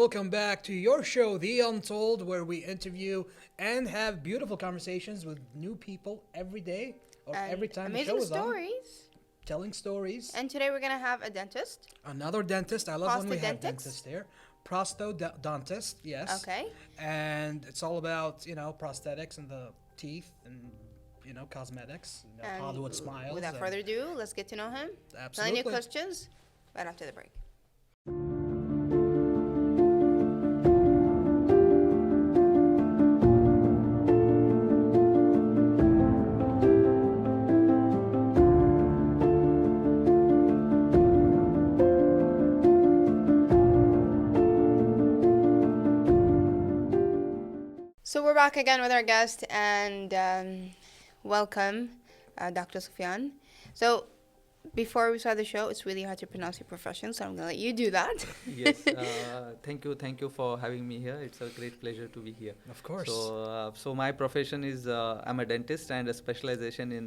welcome back to your show, The Untold, where we interview and have beautiful conversations with new people every day or And every time the amazing show is on. stories. Telling stories. And today we're gonna have a dentist. Another dentist. I love when we have Prosthodontics? dentists here. Prostodontist, yes. Okay. And it's all about, prosthetics and the teeth and, cosmetics, Hollywood smiles. Without and- further ado, let's get to know him. Absolutely. Plenty of questions right after the break. So we're back again with our guest, and welcome, Dr. Sufiyan. So before we start the show, it's really hard to pronounce your profession, so I'm going to let you do that. Yes, thank you for having me here. It's a great pleasure to be here. Of course. So my profession is I'm a dentist and a specialization in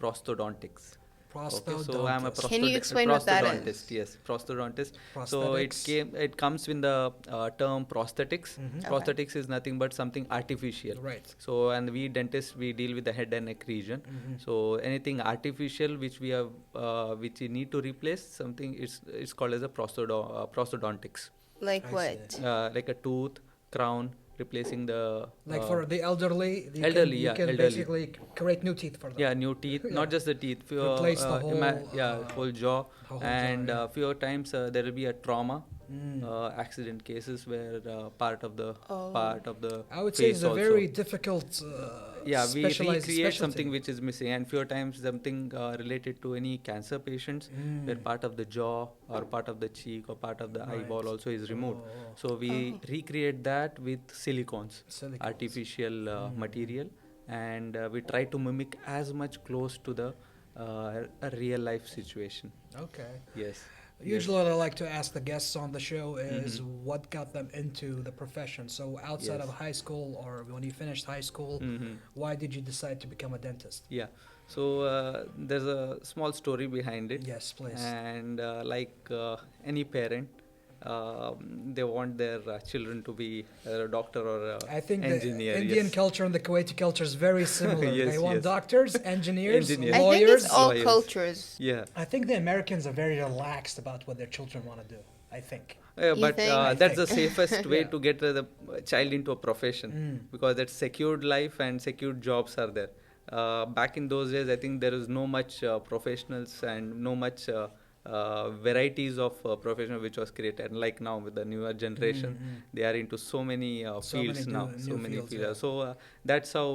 prosthodontics. Okay, so I'm a Can you explain what that is? prosthodontist. Yes, prosthodontist. So Prosthetics. it comes with the term prosthetics. Mhm. Okay. Prosthetics is nothing but something artificial. Right. So and we dentists we deal with the head and neck region. Mhm. So anything artificial which we have which we need to replace something it's called as a prosthodontics. Like I what? see. Like a tooth, crown, replacing the Like for the elderly, you can elderly. basically create new teeth for them. yeah, new teeth, Yeah. not just the teeth. Few, Replace the whole, whole jaw, whole jaw, and yeah. few times there will be a trauma, Mm. accident cases where part of the Oh. I would say face it's a also. very difficult we recreate specialty. something which is missing, and few times something related to any cancer patients where part of the jaw or part of the cheek or part of the Right. eyeball also is removed. Oh. So we recreate that with silicones. Silicones. Artificial material, and we try to mimic as much close to the a real life situation. Okay. Yes. Usually, what I like to ask the guests on the show is Mhm. what got them into the profession. So, outside Yes. of high school or when you finished high school, Hmm. why did you decide to become a dentist? Yeah. So there's a small story behind it. Yes, please. And like any parent, they want their children to be a doctor or a I think engineer. the Indian yes. culture and the Kuwaiti culture is very similar. Yes, They want yes. doctors, engineers, Engineers. I think lawyers. it's all Lawyers. cultures. Yeah. I think the Americans are very relaxed about what their children want to do. I think. You But think? I that's the think. safest way Yeah. to get the child into a profession, because that secured life and secured jobs are there. Back in those days, I think there is no much professionals and no much varieties of profession which was created. Like now with the newer generation, they are into so many So fields many now, new so many fields, fields. yeah. So that's how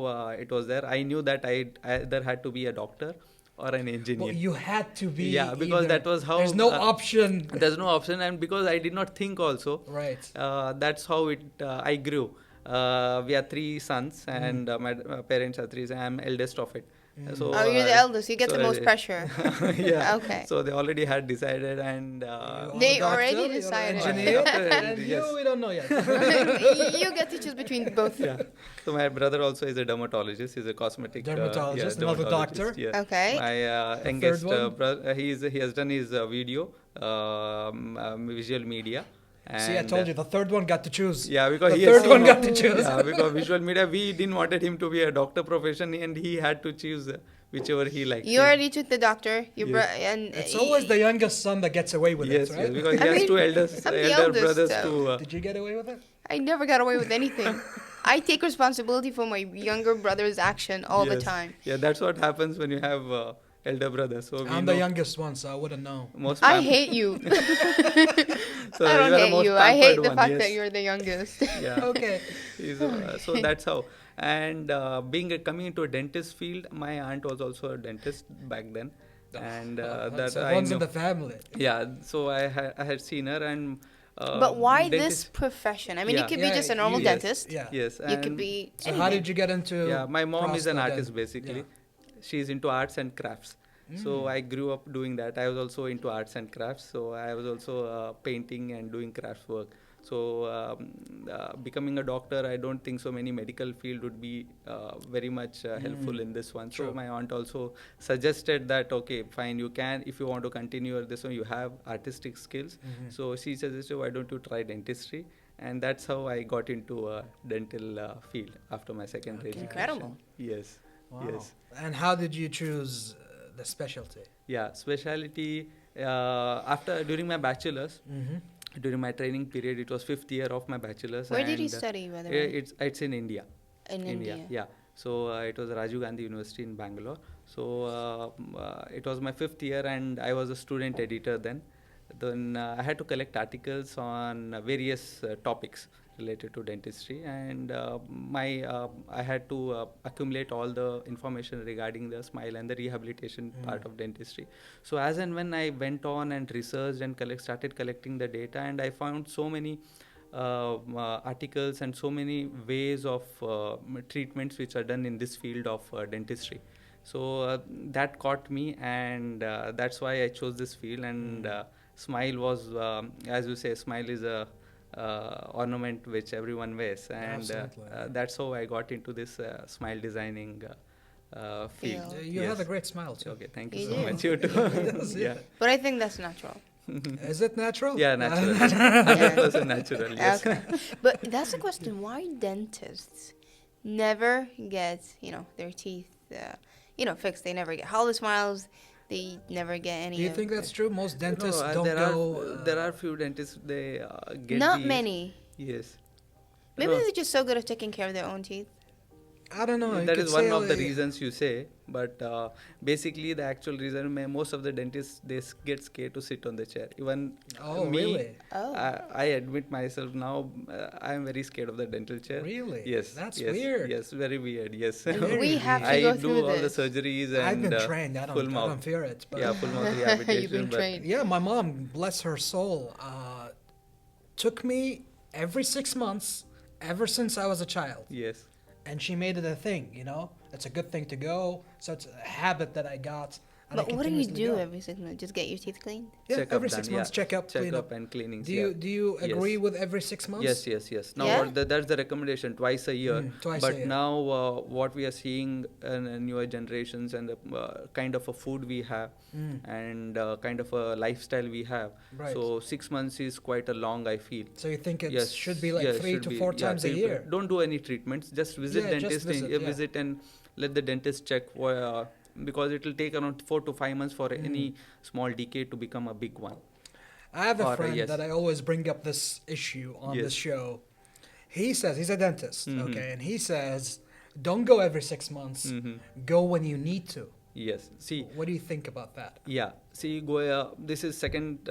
it was there. I knew that I either had to be a doctor or an engineer. Well, you had to be. Yeah, because either. that was how, There's no option. There's no option, and because I did not think also. Right. That's how I grew. We are three sons, and my parents are three. I'm eldest of it. So, Oh, you're the eldest. You get the so most pressure. yeah. Okay. So they already had decided, and You are They a doctor, already you're an decided. engineer, and Yes. you, we don't know yet. You get to choose between both. yeah. So my brother also is a dermatologist. He's a cosmetic Dermatologist, another doctor. Yeah. Okay. My The youngest third one? brother, he has done his video, visual media. See, I told you, the third one got to choose. Yeah, because The he third has one got to choose. Yeah, because visual media, we didn't wanted him to be a doctor profession, and he had to choose whichever he liked. You already took the doctor. You Yes. and It's always the youngest son that gets away with Yes, it, right? yes, because he I has mean, two I'm the elder eldest, brothers so- to. Did you get away with it? I never got away with anything. I take responsibility for my younger brother's action all the Yes. time. Yeah, that's what happens when you have elder brothers. So we I'm the know youngest one, so I wouldn't know. most I pam- hate you. So I you are don't the hate most you. I hate pampered the one, fact yes. that you're the youngest. Yeah. Okay. So that's how. And coming into a dentist field, my aunt was also a dentist back then, and that so I one's knew. in the family. Yeah, so I had seen her, and But why this dentist- profession? I mean, you Yeah. could be Yeah, just a normal yes, dentist. Yeah. Yes, You could and be. So how did you get into? yeah, my mom is an artist prosthodont- basically. Yeah. She's into arts and crafts. So I grew up doing that. I was also into arts and crafts. So I was also painting and doing crafts work. So becoming a doctor, I don't think so many medical field would be very much helpful in this one. True. So my aunt also suggested that, okay, fine, you can, if you want to continue this one, you have artistic skills. So she suggested, why don't you try dentistry? and that's how I got into dental field after my secondary education. Incredible. Yes. Wow. Yes. And how did you choose the specialty? Yeah, specialty. After during my bachelor's, during my training period, it was 5th year of my bachelor's. Where did you and, study, by the uh, way? It's in India. In India. Yeah. So it was Rajiv Gandhi University in Bangalore. So it was my 5th year, and I was a student editor then. Then I had to collect articles on various topics related to dentistry, and I had to accumulate all the information regarding the smile and the rehabilitation part of dentistry. So as and when I went on and researched and started collecting the data, and I found so many articles and so many ways of treatments which are done in this field of dentistry. So that caught me, and that's why I chose this field. And smile was, as you say, smile is a ornament which everyone wears, and that's how I got into this smile designing field. Field. You have a great smile too. Okay, thank You you so do. much. You too. Yeah. But I think that's natural. Is it natural? Yeah, natural. 100% natural. Yes. Okay. But that's the question. Why dentists never get, their teeth, fixed? They never get hollow smiles. They never get any. Do you think that's true? Most dentists No, don't there go. There are few dentists, they get Not these- many. Yes. Maybe No. they're just so good at taking care of their own teeth. I don't know. you That could is one say, of the reasons you say, but basically the actual reason, most of the dentists, they get scared to sit on the chair. Even Oh, me, really? Oh. I admit myself now, I am very scared of the dental chair. Really? Yes. That's yes, weird. Yes, very weird. Yes. And we have to I go do through all the this. surgeries and I've been trained. I full don't mouth. fear it. But Yeah, full mouth rehabilitation. You've been but- trained. Yeah, my mom, bless her soul, took me every 6 months ever since I was a child. Yes. And she made it a thing, It's a good thing to go. So it's a habit that I got. and I But what do you continuously do go. every 6 months? Just get your teeth cleaned? Yeah, Check-up every done, 6 months, yeah. check up, clean Check-up up. and cleanings. Do you Yes. agree with every 6 months? Yes. Now Yeah? that's the recommendation, twice a year. Twice but a year. now what we are seeing in newer generations and the kind of a food we have and kind of a lifestyle we have. Right. So 6 months is quite a long, I feel. So you think it Yes, should be like yes, 3 should to be, 4 yeah, times a 3 year? Don't do any treatments. Just visit Yeah, just dentist. visit, yeah. And let the dentist check because it will take around 4 to 5 months for any small decay to become a big one. I have a Or, friend yes. that I always bring up this issue on Yes. this show. He says, he's a dentist, Mhm. okay? And he says, don't go every 6 months. Mhm. Go when you need to. Yes. See. What do you think about that? Yeah. See, this is second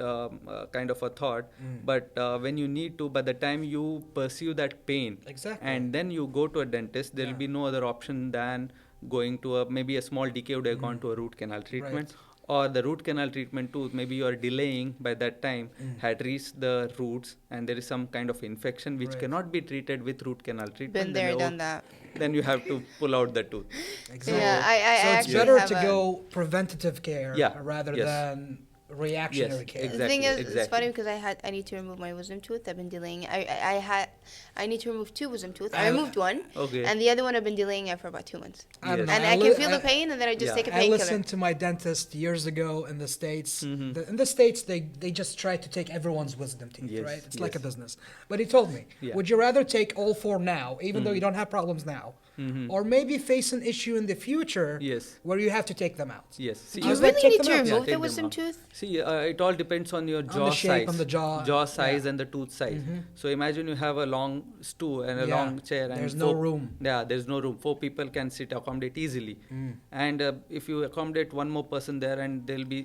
kind of a thought. But when you need to, by the time you perceive that pain, Exactly. and then you go to a dentist, there will Yeah. be no other option than going to maybe a small decay would have gone to a root canal treatment. Or the root canal treatment too, maybe you are delaying by that time, had reached the roots and there is some kind of infection which Right. cannot be treated with root canal treatment. Been there, then done that. Then you have to pull out the tooth. Exactly. Yeah, I so it's actually better have to a- go preventative care Yeah, rather yes. than reactionary Yes, care. exactly. The thing is, it's exactly. funny because I need to remove my wisdom tooth. I've been delaying. I need to remove 2 wisdom tooth. I I- removed one, Okay. and the other one I've been delaying it for about 2 months. I don't Yes. know. And I li- can feel the pain, and then I just Yeah. take a I painkiller. listened to my dentist years ago in the States. Mhm. In the States, they just try to take everyone's wisdom teeth, Yes, right? It's like a yes. business. But he told me, Yeah. would you rather take all 4 now, even though you don't have problems now, or maybe face an issue in the future Yes. where you have to take them out? Yes. See, Do you I was like, really take need them to out. Yeah, remove take the them wisdom out. tooth? See, it all depends on your jaw the shape, size, on the jaw, jaw size, yeah. Mm-hmm. and the tooth size. So imagine you have a long stool and a Yeah, long chair, and there's no room. Yeah, there's no room. 4 people can accommodate easily. And if you accommodate one more person there, and there'll be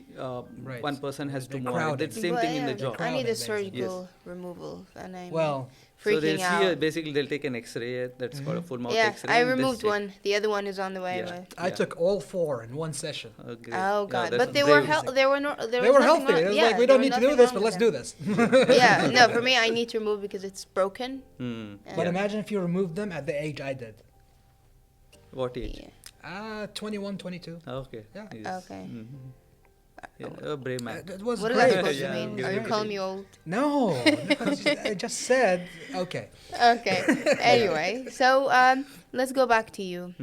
Right. one person has to They're move. On. crowded. It's same But thing in yeah, the jaw. I need a Crowded, surgical removal, and I'm Well, So they'll freaking see out. basically they'll take an X-ray. That's called a full mouth Yeah, X-ray. I and they'll removed check. one. The other one is on the way. Yeah. but- I took all 4 in one session. Great. Oh Yeah, God! that's But they were brave. they were They was were nothing healthy. wrong- It was yeah, like, we there don't was need to do nothing this, wrong but let's with do this. that. Yeah, no, for me, I need to remove because it's broken. Hmm. But Yeah. imagine if you removed them at the age I did. What age? Yeah. 21, 22. Okay. Yeah. Yes. Okay. Mhm. Yeah, a brave man. It was What is great. that supposed Yeah, to mean? yeah, Are you yeah. calling me old? No, I just said, okay. Okay. Anyway, so let's go back to you.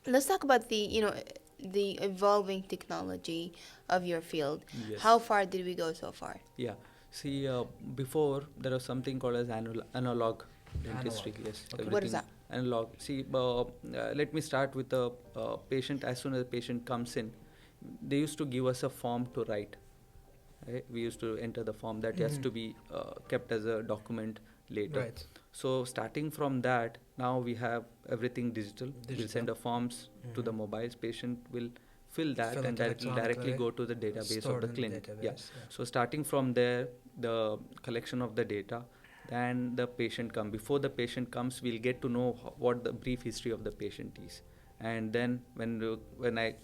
Let's talk about the evolving technology of your field. Yes. How far did we go so far? Yeah. See, before there was something called as analog dentistry. Analog. Yes. Okay. What is everything that? Analog. See, let me start with the patient. As soon as the patient comes in, they used to give us a form to write. Right? We used to enter the form that has to be kept as a document later. Right. So starting from that, now we have everything digital. We'll Digital. send a forms to the mobiles. Patient will fill that Fill and it directly electronically, go to the database stored of the in the clinic. Yeah. database, yeah. So starting from there, the collection of the data, then the patient come. Before the patient comes, we'll get to know what the brief history of the patient is. And then when I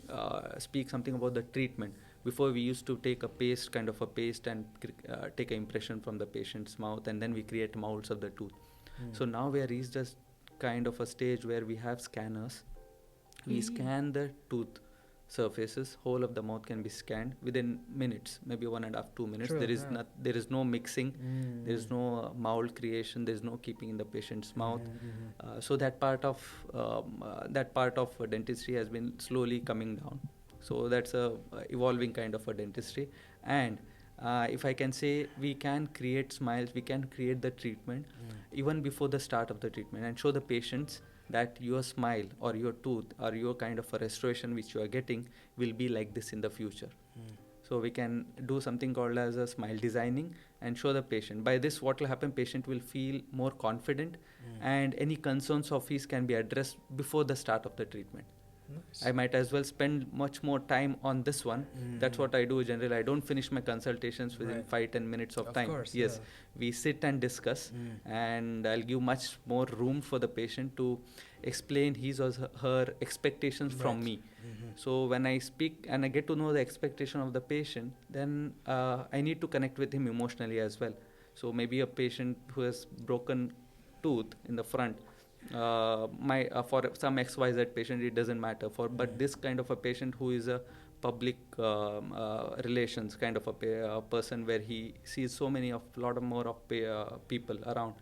speak something about the treatment, before we used to take a paste, kind of a paste, and take an impression from the patient's mouth, and then we create molds of the tooth. So now we are reached a kind of a stage where we have scanners. We scan the tooth surfaces. Whole of the mouth can be scanned within minutes, maybe 1.5 2 minutes. True, There is no mixing. There is no mold creation. There is no keeping in the patient's mouth. So that part of dentistry has been slowly coming down. So that's a evolving kind of a dentistry. And if I can say, we can create smiles, we can create the treatment even before the start of the treatment, and show the patients that your smile or your tooth or your kind of a restoration which you are getting will be like this in the future. So we can do something called as a smile designing and show the patient. By this, what will happen, patient will feel more confident, and any concerns of his can be addressed before the start of the treatment. Nice. I might as well spend much more time on this one. That's what I do generally. I don't finish my consultations within Right. 5-10 minutes of time. Course, Yes, yeah. we sit and discuss, and I'll give much more room for the patient to explain his or her expectations from Right. me. So when I speak and I get to know the expectation of the patient, then I need to connect with him emotionally as well. So maybe a patient who has broken tooth in the front, for some XYZ patient it doesn't matter, but this kind of a patient who is a public relations kind of a person, where he sees lot more of people around,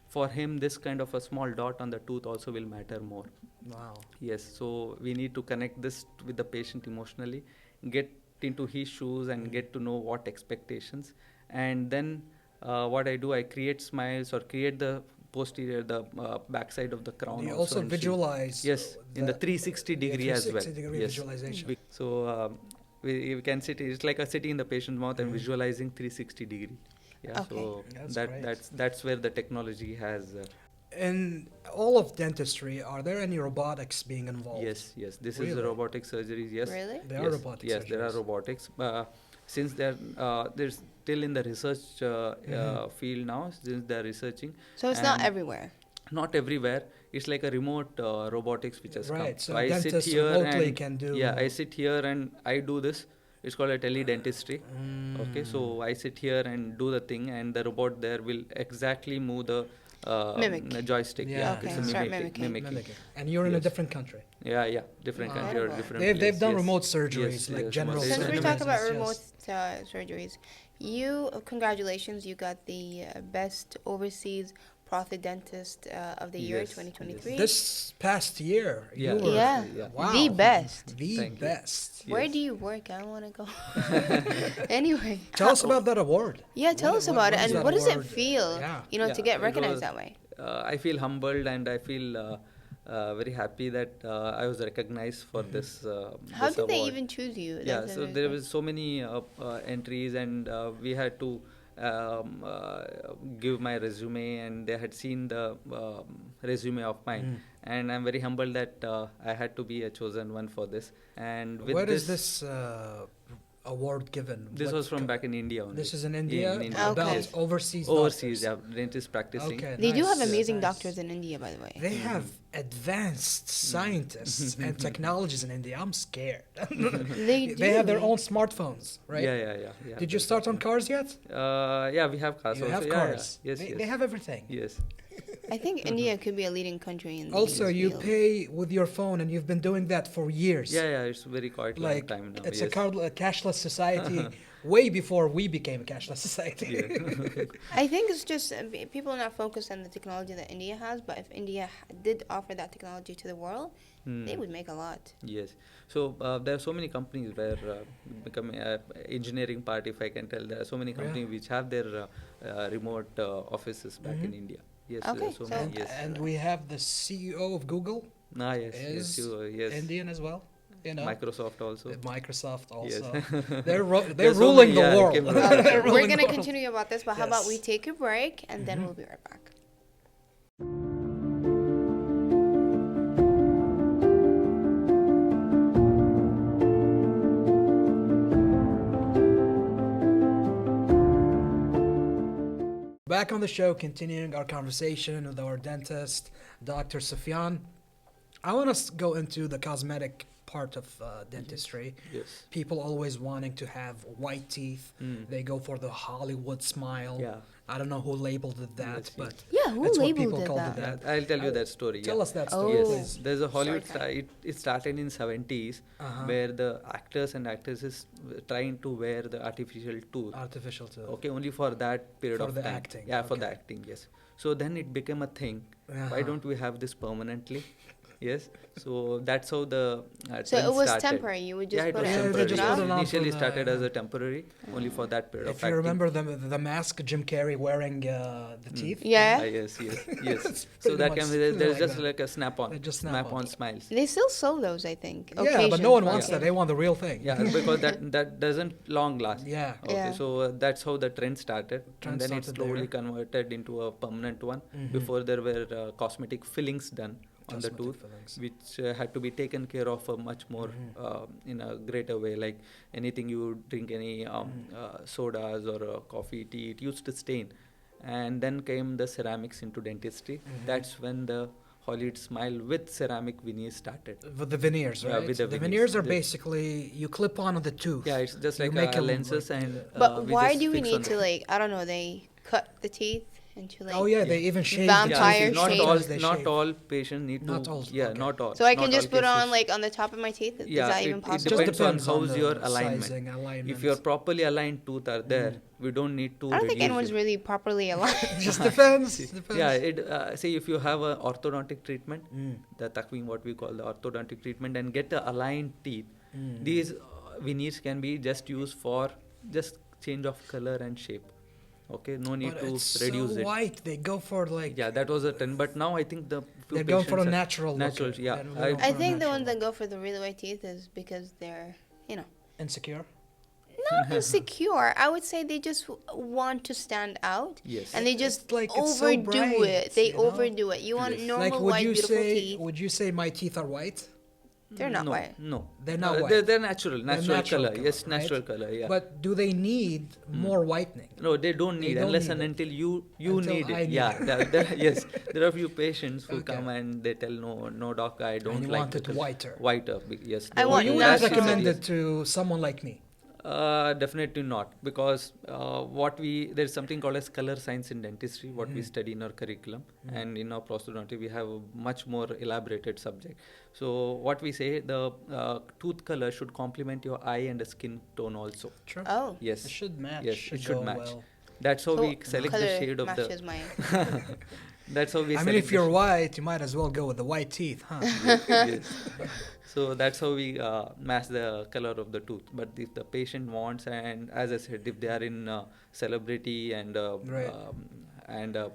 for him this kind of a small dot on the tooth also will matter more. Wow. Yes, so we need to connect this with the patient emotionally, get into his shoes and get to know what expectations. And then what I do, I create smiles or create the posterior, the backside of the crown. You also and see. visualize. Yes, in the 360 degree as well. 360 degree Yes. visualization. So we can sit. It's like a sitting in the patient's mouth and visualizing 360 degree. Yeah. Okay. So That's great. that's where the technology has. In all of dentistry, are there any robotics being involved? Yes. This is Really? the robotic surgeries. Yes. Really? There are Yes, robotic yes, there are surgeries. robotics. Since they're still in the research field now, since they're researching. So it's not and everywhere. Not everywhere. It's like a remote robotics which has come. Right, so I sit dentists here remotely and can do- Yeah, I sit here and I do this. It's called a teledentistry. Okay, so I sit here and do the thing, and the robot there will exactly move the Mimic. joystick. Yeah. Okay, it's a start mimicking. mimicking. And you're in a Yes. different country. Yeah, different Wow. country or Incredible. different They've place, done yes. remote surgeries, Yes, like yes, general remote Since we surgeries. talk about Yes. remote surgeries, congratulations, you got the best overseas prosthodontist of the year Yes, 2023. yes. This past year, Yeah. you were Yeah. wow, The best. the Thank you. best. Where Yes. do you work? I want to go. Anyway. Tell us about that award. Yeah, tell us about it. is And that what does it award? feel, Yeah. to Yeah, get it recognized was- that way? I feel humbled, and I feel very happy that I was recognized for this. How this did they award. even choose you? Yeah, That's so very there cool. was so many entries, and we had to give my resume, and they had seen the resume of mine, and I'm very humbled that I had to be a chosen one for this. And with Where this, is this award given? this What was from back in India only. This is in India, In India. about Okay. Yes. overseas Overseas, doctors. yeah, dentist practicing. Okay. They do have Nice, amazing nice. doctors in India, by the way. They have advanced scientists and technologies in India. I'm scared. They They have their do. own smartphones, right? Yeah. Did you start on cars yet? Yeah, we have cars. You also. have Yeah, cars. Yeah. Yes, they, yes. they have everything. Yes. I think India could be a leading country in Also, this you field. pay with your phone, and you've been doing that for years. Yeah, it's very quite long Like time now. it's yes. a cashless society, way before we became a cashless society. Yeah. I think it's just people are not focused on the technology that India has, but if India did offer that technology to the world, they would make a lot. Yes. So there are so many companies where become engineering part, if I can tell. There are so many companies which have their remote offices back in India. Yes. There Okay, are so so- many. Yes. And we have the CEO of Google Yes. is Yes. Indian as well. You know, Microsoft also. Microsoft Yes. also. They're There's so ruling many, the yeah, world. came They're around. We're ruling going the to world. continue about this, but how about we Yes. take a break and then we'll be right back. Back on the show, continuing our conversation with our dentist, Dr. Sufiyan. I want to go into the cosmetic part of dentistry. Yes. People always wanting to have white teeth. They go for the Hollywood smile. Yeah. I don't know who labeled it that, Yes, but Yeah, who that's what labeled people it called that? it that. I'll tell you that story. Tell yeah. us that story, Oh. Yes, please. there's a Hollywood Story star. It started in 70s Uh-huh. where the actors and actresses were trying to wear the artificial tooth. Artificial tooth. Okay, only for that period For of the time. acting, Yeah, for the okay. acting, yes. So then it became a thing. Why Uh-huh. don't we have this permanently? Yes. So that's how the So trend it was started. temporary. You would just Yeah, it put was it Yeah, and they temporary. take it just put off? it on Initially for the- started as a temporary, only for that period If of you acting. remember the mask, Jim Carrey wearing the teeth. Yeah. Yes, yes. It's So pretty that much can be pretty there's like just that. like a snap-on, They just snap on. smiles. They still sell those, I think. Yeah, but no occasions one for wants that. occasion. They want the real thing. Yeah, because that doesn't long last. Yeah. Okay, Yeah. so that's how the trend started, Trend and then it started slowly there. converted into a permanent one. Mhm. Before there were cosmetic fillings done on the Cosmetic tooth, fillings. which had to be taken care of much more in a greater way. Like anything you drink, any sodas or coffee, tea, it used to stain. And then came the ceramics into dentistry. That's when the Hollywood smile with ceramic veneers started. With the veneers, Yeah, right? with the the veneers. veneers are The- basically you clip on the tooth. Yeah, it's just You like make 'em lenses like, and. But we why just do we fix need on to, the- like, I don't know, they cut the teeth into, like... Oh yeah, they even shave Vampire the teeth. not shape. all Sometimes they not shave. all patients need Not to. all, Yeah, okay. not all. So I not can just all put on, cases. like, on the top of my teeth? Is Yeah, that even it possible? Just depends on depends on how's the your alignment. sizing, alignment. If your properly aligned tooth are there, we don't need to. I don't think reduce anyone's it. really properly aligned. It just depends. Depends. Yeah, say if you have a orthodontic treatment, the takween, what we call the orthodontic treatment, and get the aligned teeth, these veneers can be just used for just change of color and shape. Okay, no need But to it's reduce so it. white. They go for like. Yeah, that was a trend. But now I think the few They're going for a patients are natural look. natural. Yeah, They're going I for I a think the natural ones that look. go for the really white teeth is because they're, Insecure. not insecure. I would say they just want to stand out. Yes. And they just It's like it's so overdo bright, it. They you know? overdo it. You want Yes. normal Like, would white, you beautiful say? teeth. Would you say my teeth are white? They're not no, white. No, They're not white. They're natural natural color. color, Yes, right? natural color. Yeah. But do they need more whitening? No, they don't They need don't unless need and it. until you Until need I it. need Yeah, it. yes. There are few patients who Okay. come and they tell no doc, I don't you like want it because whiter. Whiter, yes. I they want you want would not natural. recommend yes. it to someone like me. Definitely not, because there's something called as color science in dentistry, what we study in our curriculum, and in our prosthodontic we have a much more elaborated subject. So what we say, the tooth color should complement your eye and the skin tone also. Sure. Oh. Yes. It should match. Yes, it should go match. well. That's how So we select the color shade of matches the. mine. That's how we. I mean, select if the you're shade. white, you might as well go with the white teeth, huh? Yes. So that's how we match the color of the tooth. But if the patient wants, and as I said, if they are in celebrity and Right.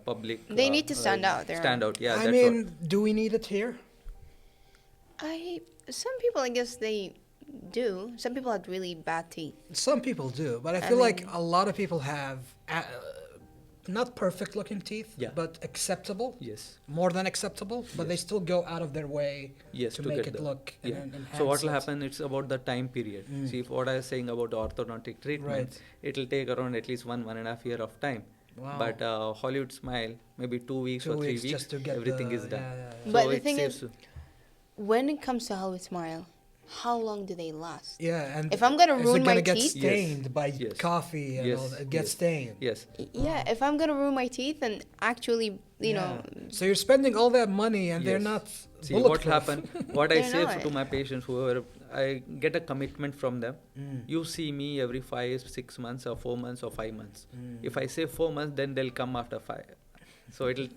Public, They need to stand out. Stand out, yeah. I that's mean, do we need it here? Some people, I guess they do. Some people have really bad teeth. Some people do, but I I feel like mean- a lot of people have not perfect looking teeth, Yeah. but acceptable. Yes. More than acceptable, but they still go out of their way Yes, to to make get it the- look Yeah. and enhance So what will it. happen? It's about the time period. See, if what I was saying about the orthodontic treatment, it will take around at least 1.5 year of time. Wow. But Hollywood smile, maybe 2 weeks 2 or 3 weeks weeks, just to get everything the- is done. yeah, yeah, yeah. So But the it thing saves is, when it comes to Hollywood Smile, how long do they last? Yeah, and If I'm gonna is ruin it my gonna get teeth- stained by Yes. coffee and Yes. all that? It gets Yes. stained. Yes. Yeah, if I'm gonna ruin my teeth and actually, you know, So you're spending all that money and they're Yes. not See what bulletproof. happened. What I They're say not. to my patients, whoever I get a commitment from them. Mm. You see me every 5, 6 months, or 4 months, or 5 months. Mm. If I say 4 months, then they'll come after 5. So it'll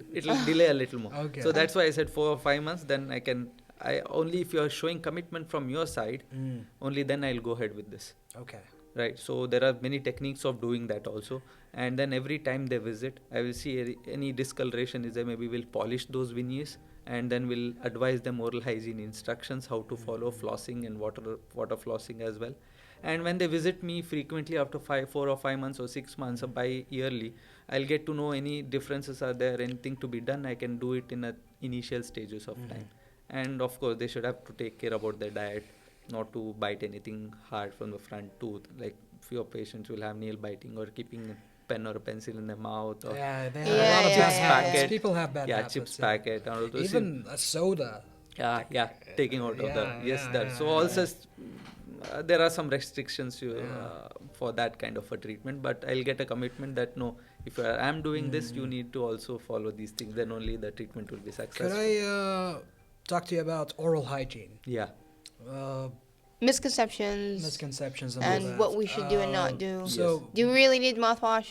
delay a little more. Okay. So that's why I said 4 or 5 months. Then I only if you are showing commitment from your side, Mm. only then I'll go ahead with this. Okay. Right. So there are many techniques of doing that also. And then every time they visit, I will see any discoloration is there. Maybe we'll polish those veneers, and then we'll advise them oral hygiene instructions, how to follow flossing and water flossing as well. And when they visit me frequently after 4 or 5 months or 6 months or by yearly, I'll get to know any differences are there, anything to be done. I can do it in a initial stages of time. And of course, they should have to take care about their diet, not to bite anything hard from the front tooth. Like few patients will have nail biting or keeping a pen or a pencil in their mouth. Or Yeah, they Yeah, have a lot of yeah, bad yeah, habits. yeah. People have bad yeah, habits. chips yeah. packet and all those. Even a soda. Yeah, taking out of the that. So also there are some restrictions for that kind of a treatment, but I'll get a commitment that no, if I'm doing this, you need to also follow these things. Then only the treatment will be successful. Could I talk to you about oral hygiene? Yeah. misconceptions Misconceptions and all and that. what we should do and not do. So Do you really need mouthwash?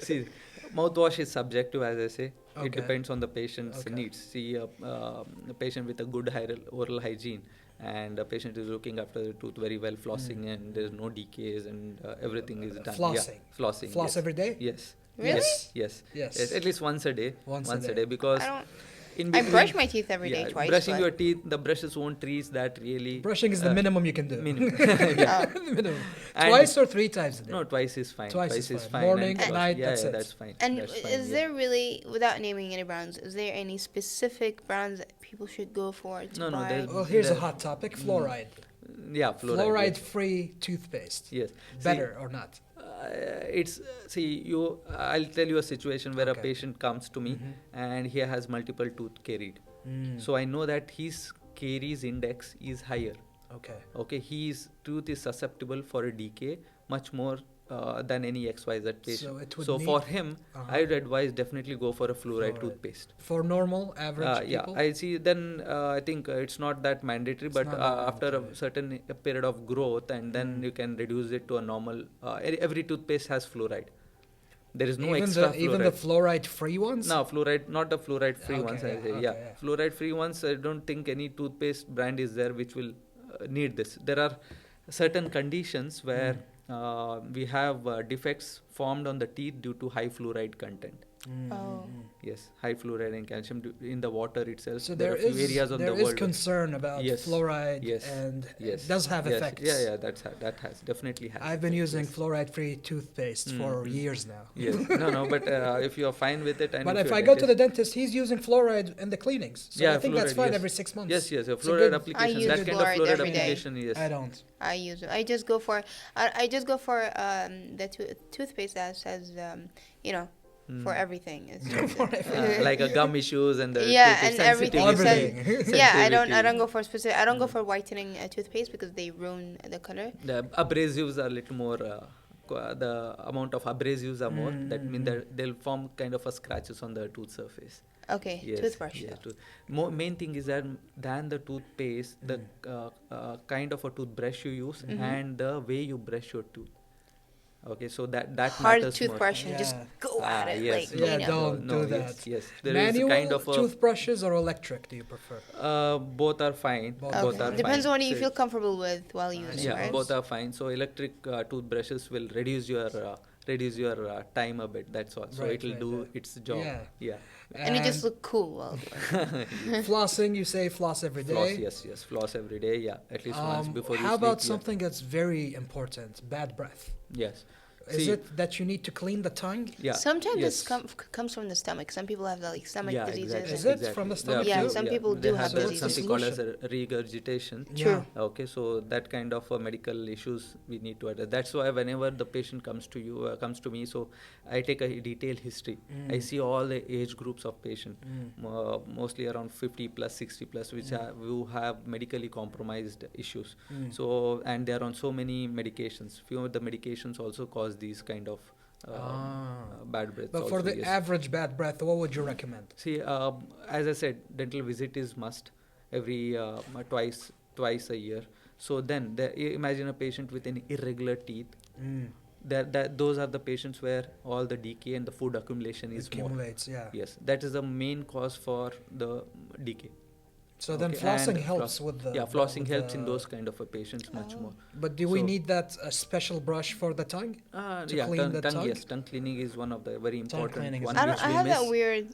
See, mouthwash is subjective, as I say. Okay. It depends on the patient's Okay. needs. See, a patient with a good oral hygiene and a patient is looking after the tooth very well, flossing, and there's no decays and everything is done. Flossing. Yeah, flossing. Floss yes. every day? Yes. Really? Yes. Yes. At least once a day. Once a a day. day. Because I don't. in I between, brush my teeth every day twice. brushing but- your teeth, the brushes won't reach that really. Brushing is the minimum you can do. minimum. Oh. The minimum. And- Twice or 3 times a day? No, twice is fine. Twice is fine. and Morning, floss- night, yeah, that's yeah, it. that's fine. And that's fine, is yeah. there really, without naming any brands, is there any specific brands that people should go for to No, buy? there's- Well, here's a The- hot topic. Fluoride. Yeah, fluoride. Fluoride-free toothpaste. Yes. Better or not? I'll tell you a situation where Okay. a patient comes to me and he has multiple tooth carried. So I know that his caries index is higher. Okay. Okay, his tooth is susceptible for a decay much more than any XYZ patient. So it would So need- for him, I would advise definitely go for a fluoride Fluoride. toothpaste. For normal, average Yeah, people? I see. Then I think it's not that mandatory, but not that after mandatory. a certain period of growth, and then you can reduce it to a normal. Every toothpaste has fluoride. There is no extra fluoride. Even the fluoride-free ones? No, fluoride, not the fluoride-free Okay, ones. I yeah, say, okay, yeah. yeah. Fluoride-free ones. I don't think any toothpaste brand is there which will need this. There are certain conditions where we have defects formed on the teeth due to high fluoride content. Oh. Yes, high fluoride and calcium in the water itself. So there are few areas of the there is world. concern about Yes, fluoride, yes, and yes, it does have yes, effects. Yeah, that has definitely has. I've been using Yes. fluoride-free toothpaste for years now. Yes, no, but if you are fine with it, and But if your I go to the dentist- dentist, he's using fluoride in the cleanings. So I think that's fluoride, fine yes. every 6 months. Yes, a It's a fluoride good- application. use That kind of fluoride fluoride every day. application, yes. I don't. I use it. I just go for the toothpaste that says for everything. It's just, Like a gum issues and the yeah, tooth and everything. sensitivity. Everything. Yeah, I don't Sensitivity. go for specific. I don't go for whitening toothpaste because they ruin the color. The abrasives are a little more. The amount of abrasives are more. That means that they'll form kind of a scratches on the tooth surface. Okay, Yes, toothbrush. yeah, main thing is that than the toothpaste, the kind of a toothbrush you use and the way you brush your tooth. Okay, so that Hard matters toothbrush more. and just Yeah. go at it. Yes, Like, Yeah, you know. don't do that. Yes, there Manual is kind of a toothbrushes or electric do you prefer? both are fine. Both Okay. Both are Depends fine. on what you So feel comfortable with while using, yeah, right? both are fine. So electric toothbrushes will reduce your time a bit. That's all. So Right, it'll right, do right. its job. Yeah. Yeah. And you just look cool while doing it. Flossing, you say floss every day. Floss, yes, floss every day. Yeah, at least once before you How sleep. about yeah. something that's very important? Bad breath. Yes. Is See, it that you need to clean the tongue? yeah. Sometimes Yes. comes from the stomach. Some people have like stomach Yeah, diseases. exactly. Is it from the stomach Yeah, too? some people They do have have So what's the diseases. something called as a solution? regurgitation. True. Okay, so that kind of medical issues we need to address. That's why whenever the patient comes to you, comes to me, so I take a detailed history. I see all the age groups of patient, mostly around 50 plus, 60 plus, who have medically compromised issues. So and they are on so many medications. Few of the medications also cause these kind of bad breaths. But for also, the yes. average bad breath, what would you recommend? See, as I said, dental visit is must every twice a year. So then, imagine a patient with an irregular teeth. Those are the patients where all the decay and the food accumulation is more. Accumulates, yeah. Yes, that is the main cause for the decay. So then Okay, flossing and helps with the... flossing with helps in the- those kind of a patients much more. But do we So- need that special brush for the tongue? To Yeah, clean the tongue? yes, tongue cleaning is one of the very important cleaning is one very which I we have miss. that weird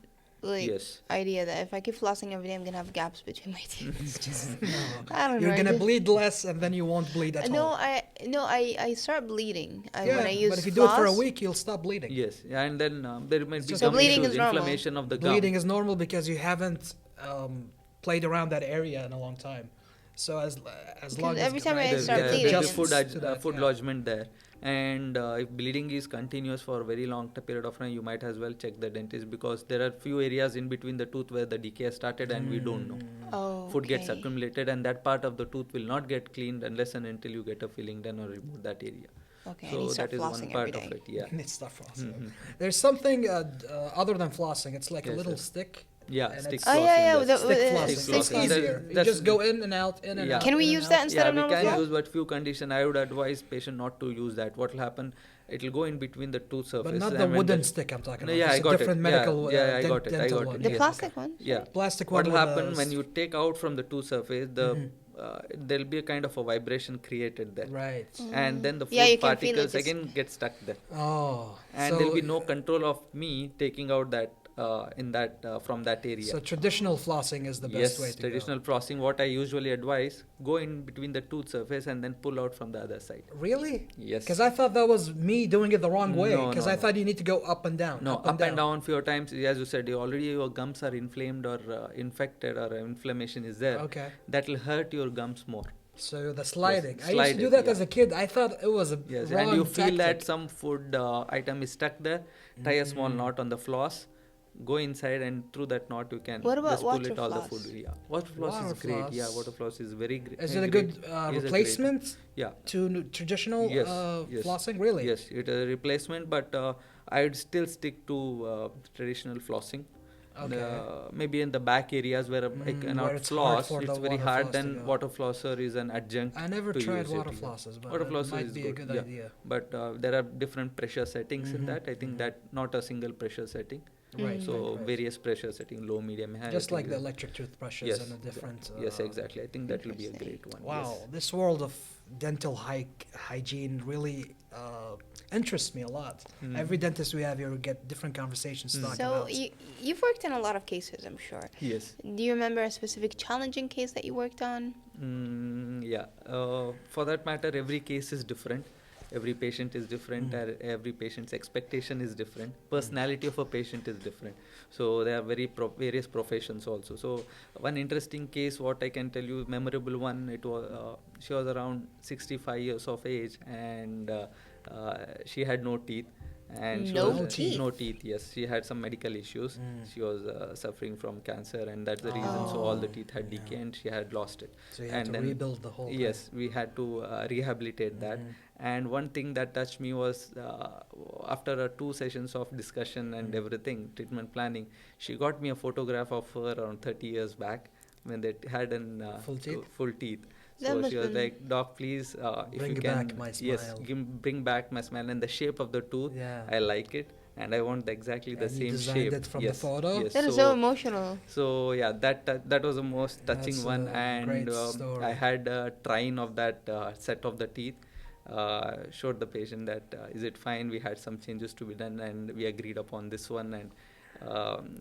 like Yes. idea that if I keep flossing every day, I'm gonna have gaps between my teeth. It's just I don't know. You're I gonna just- bleed less and then you won't bleed at No, all. I start bleeding Yeah, when I use but if you do it for a floss. week, you'll stop bleeding. Yes, and then there might be just some bleeding issues, is normal. inflammation of the Bleeding gum. is normal because you haven't played around that area in a long time. So as long as every time I There- start there- bleeding, there'll be it's- food lodgement there, and if bleeding is continuous for a very long period of time, you might as well check the dentist, because there are few areas in between the tooth where the decay has started and we don't know. Oh, Food gets okay. accumulated, and that part of the tooth will not get cleaned unless and until you get a filling done or remove that area. Okay, I So need to start that is one flossing part every of day. it. Yeah. It's not flossing. There's something other than flossing. It's like a Yes, little yes. stick. Yeah, and stick it's Oh, yeah, flossing, yeah, yes. the- Stick uh, flossing. stick It's flossing. easier. You That's- just go in and out, in and Yeah. out. Can we in and use that out. instead Yeah, of we normal can floss? use, but few condition I would advise patient not to use that. What will happen? It will go in between the tooth surface. But not and the when wooden stick I'm talking No, about. yeah, It's I a got it. different Yeah, medical yeah, I got it. I dental got one. it. The Yes. plastic one? Yeah. Plastic What one will with happen the when you take out from the tooth surface? There'll be a kind of a vibration created there. Right. And then the food Yeah, you can feel it particles just- again get stuck there. Oh. And so, there'll be no control of me taking out that from that area. So traditional flossing is the best way to Traditional flossing, what I usually advise, go in between the tooth surface and then pull out from the other side. go. Really? Yes. Because I thought that was me doing it the wrong way. No, Because no, I no. thought you need to go up and down. No, up and down few times, as you said, your gums are inflamed or infected, or inflammation is there. Okay. That will hurt your gums more. So the sliding. Yes, I used to do sliding, that yeah. as a kid. I thought it was a Yes, wrong and you feel that tactic. some food item is stuck there, tie a small knot on the floss, go inside, and through that knot you can What about just pull water it all the floss? food. Yeah, water floss Water is great. Yeah, floss. water floss is very great. Is it a good replacement Yeah. to traditional Yes, yes. flossing? Really? Yes, it is a replacement, but I'd still stick to traditional flossing. Okay. Maybe in the back areas where I where cannot it's hard floss, for it's the very water hard. floss to Then go. water flosser is an adjunct. I never to tried use it, water yeah. flosses, but Water it flosser might is be a good yeah. idea. But there are different pressure settings in that. I think that not a single pressure setting. Right. So right, right. various pressure setting, low, medium, high. Just I like think the that- electric toothbrushes Yes, and a different. yes, exactly. I think that will be a Interesting. great one. Wow, Yes. this world of dental hygiene really interests me a lot. Every dentist we have here, we get different conversations to talk So about. you've worked in a lot of cases, I'm sure. Yes. Do you remember a specific challenging case that you worked on? Yeah. For that matter, every case is different. Every patient is different. Every patient's expectation is different. Personality of a patient is different. So there are various professions also. So one interesting case, what I can tell you, memorable one. It was she was around 65 years of age, and she had no teeth. And she No was, teeth? No teeth. Yes, she had some medical issues. She was suffering from cancer, and that's the reason. So all the teeth had decayed, and she had lost it. So you had and to then- rebuild the whole thing. Yes, we had to rehabilitate that. And one thing that touched me was after 2 sessions of discussion and everything, treatment planning, she got me a photograph of her around 30 years back when they had an full teeth. That So must she was been- like, "Doc, please, if Bring you can, back my yes, smile." bring back my smile and the shape of the tooth. Yeah. I like it, and I want exactly the And you same designed shape." it from the Yes, photo? Yes. That is so emotional. So yeah, that was the most touching That's one, a and great story. I had a trine of that set of the teeth. Showed the patient that is it fine. We had some changes to be done, and we agreed upon this one, and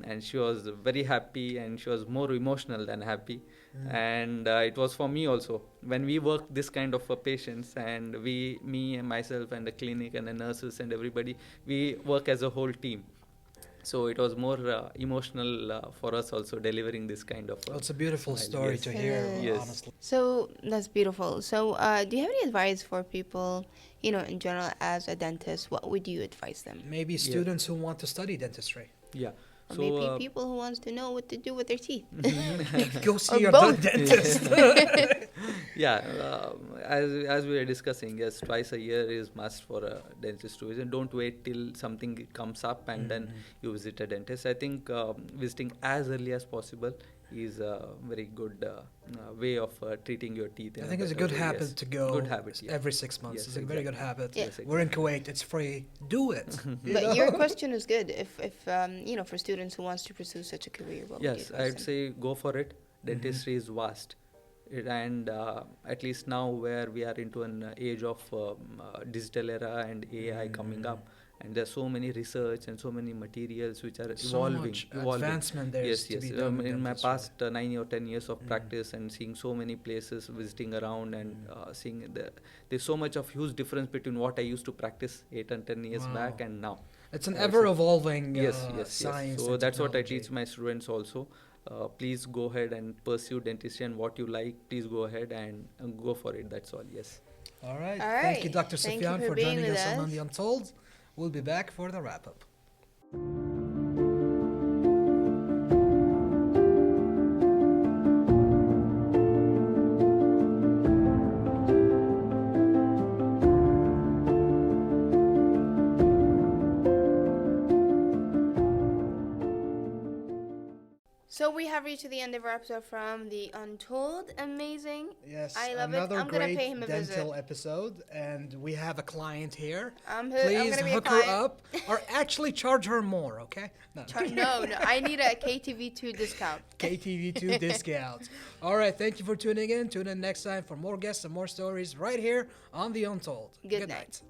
and she was very happy, and she was more emotional than happy. And it was for me also when we work this kind of patients, and me and myself and the clinic and the nurses and everybody, we work as a whole team. So it was more emotional for us also delivering this kind of. Well, it's a beautiful smile. story Yes. to hear, Yes. honestly. So that's beautiful. So do you have any advice for people, in general, as a dentist? What would you advise them? Maybe students who want to study dentistry. Yeah. Or So maybe people who wants to know what to do with their teeth. Go see Or your both. dentist. yeah, as we were discussing, yes, twice a year is must for a dentist to visit. Don't wait till something comes up and then you visit a dentist. I think visiting as early as possible is a very good way of treating your teeth. I think it's a good habit to go Good habit, yeah. every 6 months. Yes, It's a very good habit. Yeah. Yes, We're in Kuwait. It's free. Do it. You But know? your question is good. If for students who wants to pursue such a career, what would you Yes, advise I'd them? say go for it. Dentistry is vast. And at least now where we are into an age of digital era and AI coming up, and there's so many research and so many materials which are So evolving. much advancement there is Yes, to yes. be done in In my dentistry. past 9 or 10 years of practice and seeing so many places, visiting around and seeing there's so much of huge difference between what I used to practice 8 and 10 years Wow. back and now. It's an Also- ever-evolving Yes. science. So and that's what I technology. teach my students also. Please go ahead and pursue dentistry, and what you like, please go ahead and go for it. That's all. Yes. All right. All Thank you, right. Dr. Thank you Sufiyan, for for being joining with us on us. The Untold. We'll be back for the wrap-up. So we have reached the end of our episode from The Untold. Amazing. Yes, I love it. another I'm gonna great pay him a dental visit. episode, and we have a client here. I'm Please gonna be a hook her client. up, or actually charge her more, okay? No. No, I need a KTV2 discount. KTV2 discounts. All right, thank you for tuning in. Tune in next time for more guests and more stories right here on The Untold. Good night.